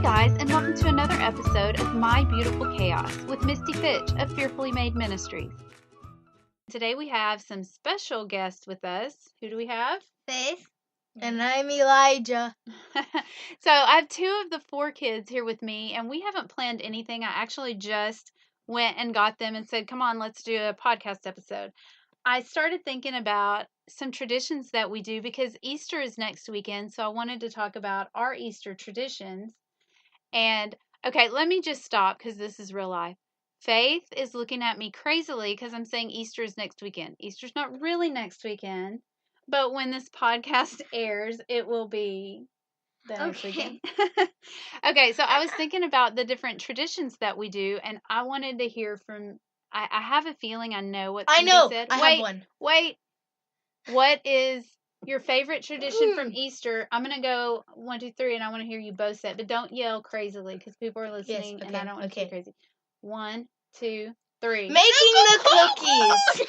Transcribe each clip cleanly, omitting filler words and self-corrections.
guys, and welcome to another episode of My Beautiful Chaos with Misty Fitch of Fearfully Made Ministries. Today we have some special guests with us. Who do we have? Faith. And I'm Elijah. So I have two of the four kids here with me, and we haven't planned anything. I actually just went and got them and said, come on, let's do a podcast episode. I started thinking about some traditions that we do because Easter is next weekend, so I wanted to talk about our Easter traditions. And, okay, let me just stop because this is real life. Faith is looking at me crazily because I'm saying Easter is next weekend. Easter's not really next weekend, but when this podcast airs, it will be the next weekend. Okay, so I was thinking about the different traditions that we do, and I wanted to hear from... I have a feeling I know what somebody said. I have one. Wait. What is your favorite tradition from Easter? I'm going to go 1, 2, 3, and I want to hear you both say it, but don't yell crazily because people are listening, and I don't want to be crazy. 1, 2, 3. Making the cookies.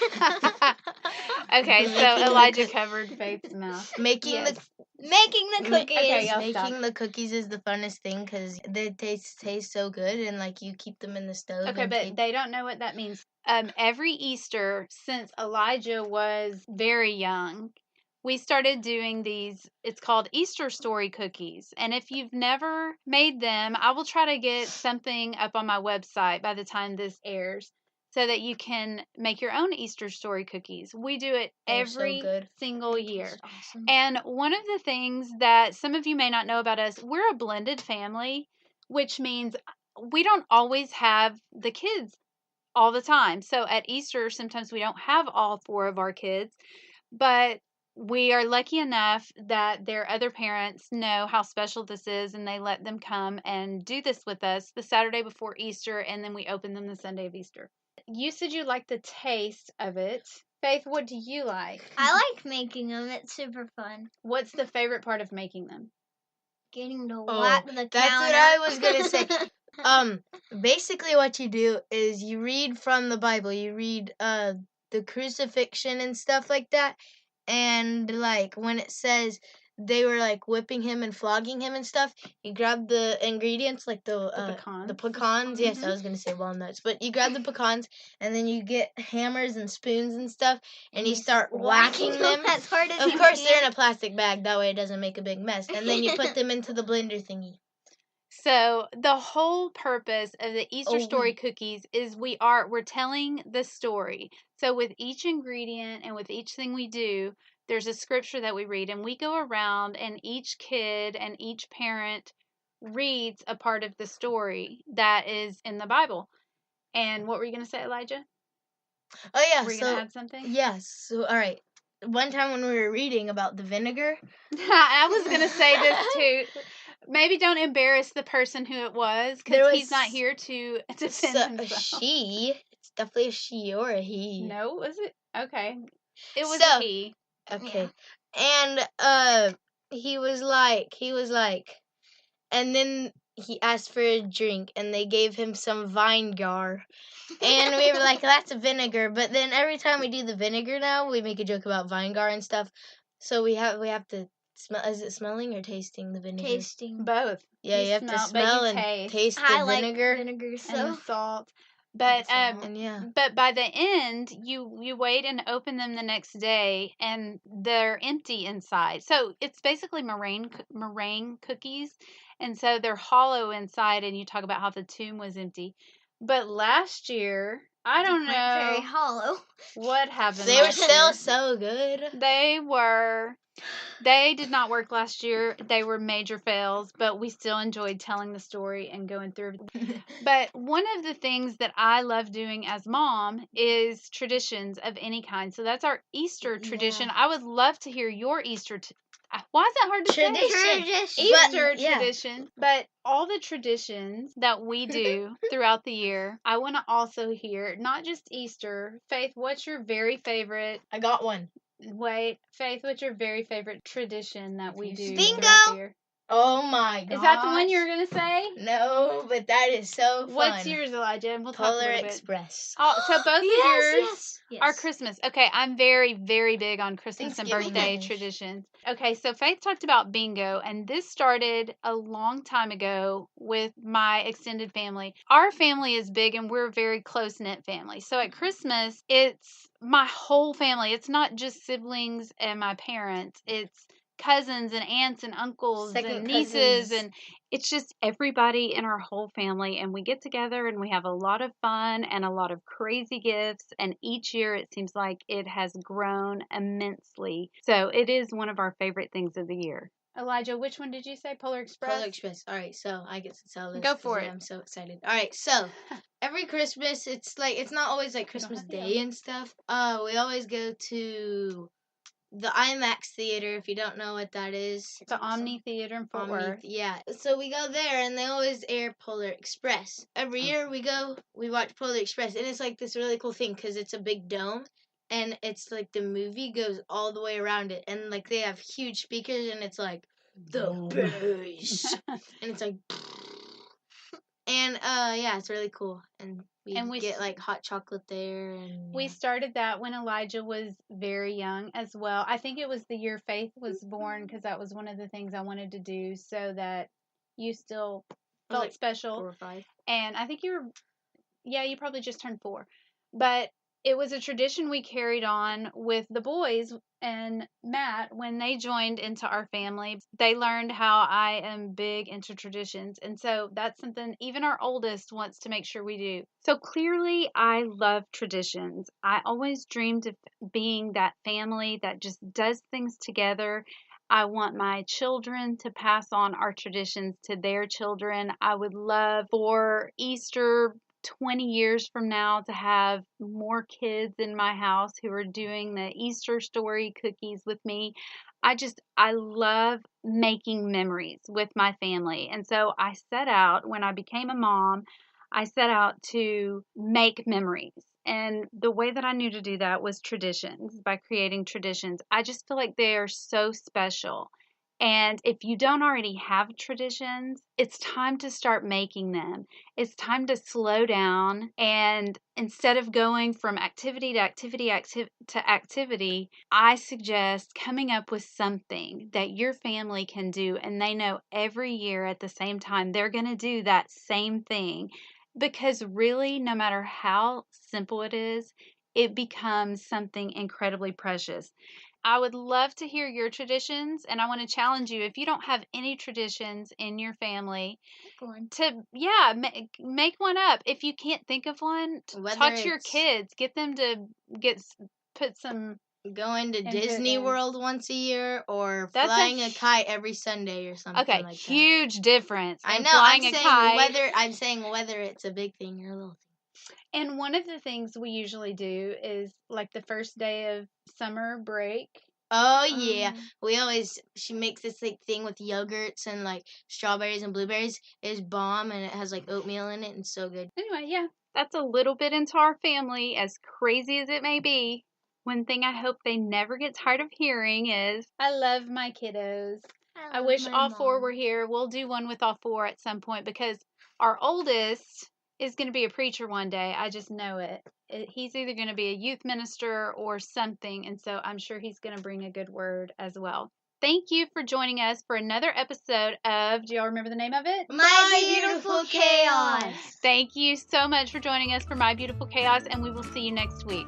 Okay, so Elijah covered Faith's mouth. Making the cookies. Okay, making the cookies is the funnest thing because they taste so good, and like you keep them in the stove. Okay, but they don't know what that means. Every Easter since Elijah was very young, we started doing these. It's called Easter story cookies. And if you've never made them, I will try to get something up on my website by the time this airs so that you can make your own Easter story cookies. We do it every single year. Awesome. And one of the things that some of you may not know about us, we're a blended family, which means we don't always have the kids all the time. So at Easter, sometimes we don't have all 4 of our kids, but we are lucky enough that their other parents know how special this is, and they let them come and do this with us the Saturday before Easter, and then we open them the Sunday of Easter. You said you like the taste of it. Faith, what do you like? I like making them. It's super fun. What's the favorite part of making them? Getting to whack the counter. That's what I was going to say. Basically what you do is you read from the Bible. You read the crucifixion and stuff like that. And like when it says they were like whipping him and flogging him and stuff, you grab the ingredients like the pecans. Yes, I was going to say walnuts, but you grab the pecans and then you get hammers and spoons and stuff and you start whacking them as hard as Of course, they're in a plastic bag. That way it doesn't make a big mess. And then you put them into the blender thingy. So the whole purpose of the Easter story cookies is we're telling the story. So with each ingredient and with each thing we do, there's a scripture that we read, and we go around and each kid and each parent reads a part of the story that is in the Bible. And what were you going to say, Elijah? Oh yeah. Were you going to add something? Yes. So all right. One time when we were reading about the vinegar, I was going to say this too. Maybe don't embarrass the person who it was, because he's not here to defend himself. It's definitely a she or a he. No, was it? Okay. It was a he. Okay. Yeah. And he was like, and then he asked for a drink, and they gave him some vinegar. And we were like, that's a vinegar. But then every time we do the vinegar now, we make a joke about vinegar and stuff. So we have to smell. Is it smelling or tasting the vinegar? Tasting. Both. Yeah, you have to smell and taste the vinegar. Like vinegar and the salt. But but by the end, you wait and open them the next day, and they're empty inside. So it's basically meringue cookies, and so they're hollow inside. And you talk about how the tomb was empty. But last year, I don't know. Very hollow. What happened? They were still so good. They did not work last year. They were major fails, but we still enjoyed telling the story and going through. But one of the things that I love doing as mom is traditions of any kind. So that's our Easter tradition. I would love to hear your Easter. Why is that hard to say? Easter tradition. But all the traditions that we do throughout the year, I want to also hear, not just Easter. Faith, what's your very favorite? I got one. Wait, Faith, what's your very favorite tradition that we do Bingo! throughout the year? Oh my god. Is that the one you were going to say? No, but that is so fun. What's yours, Elijah? And we'll talk a Polar little bit. Express. Oh, so both of yours Yes. are Christmas. Okay, I'm very, very big on Christmas and Thanksgiving birthday is. traditions. Okay, so Faith talked about bingo, and this started a long time ago with my extended family. Our family is big, and we're a very close-knit family. So at Christmas, it's my whole family. It's not just siblings and my parents. It's cousins and aunts and uncles Second and nieces, cousins. and it's just everybody in our whole family, and we get together and we have a lot of fun and a lot of crazy gifts, and each year it seems like it has grown immensely. So it is one of our favorite things of the year. Elijah, which one did you say? Polar Express? Polar Express. All right, so I get to tell this. Go for 'cause it. I'm so excited. All right, so every Christmas, it's not always like You don't Christmas have the Day and stuff. We always go to the IMAX theater. If you don't know what that is, The Omni Theater in Fort Worth. Yeah, so we go there, and they always air Polar Express. Every year we go, we watch Polar Express, and it's like this really cool thing because it's a big dome, and it's like the movie goes all the way around it, and like they have huge speakers, and it's like the bass, and it's like, and yeah, it's really cool, and we get like hot chocolate there, and we started that when Elijah was very young as well. I think it was the year Faith was born because that was one of the things I wanted to do so that you still felt like special. 4 or 5. And I think you probably just turned 4. But it was a tradition we carried on with the boys and Matt when they joined into our family. They learned how I am big into traditions. And so that's something even our oldest wants to make sure we do. So clearly, I love traditions. I always dreamed of being that family that just does things together. I want my children to pass on our traditions to their children. I would love for Easter 20 years from now to have more kids in my house who are doing the Easter story cookies with me. I love making memories with my family. And so I set out, when I became a mom, I set out to make memories. And the way that I knew to do that was traditions, by creating traditions. I just feel like they are so special. And if you don't already have traditions, it's time to start making them. It's time to slow down, and instead of going from activity to activity, I suggest coming up with something that your family can do, and they know every year at the same time they're going to do that same thing. Because really, no matter how simple it is, it becomes something incredibly precious. I would love to hear your traditions, and I want to challenge you, if you don't have any traditions in your family, to make one up. If you can't think of one, talk to your kids, get them to put some going to input Disney in. World once a year, or flying a kite every Sunday or something Okay, like that. huge difference. I in know. Flying a kite. I'm saying whether it's a big thing or a little thing. And one of the things we usually do is like the first day of summer break. Oh yeah, she makes this like thing with yogurts and like strawberries and blueberries. It's bomb, and it has like oatmeal in it, and so good. Anyway, yeah, that's a little bit into our family, as crazy as it may be. One thing I hope they never get tired of hearing is I love my kiddos. I wish all 4 were here. We'll do one with all 4 at some point, because our oldest is going to be a preacher one day. I just know it. He's either going to be a youth minister or something, and so I'm sure he's going to bring a good word as well. Thank you for joining us for another episode of, do y'all remember the name of it? My Beautiful Chaos. Thank you so much for joining us for My Beautiful Chaos, and we will see you next week.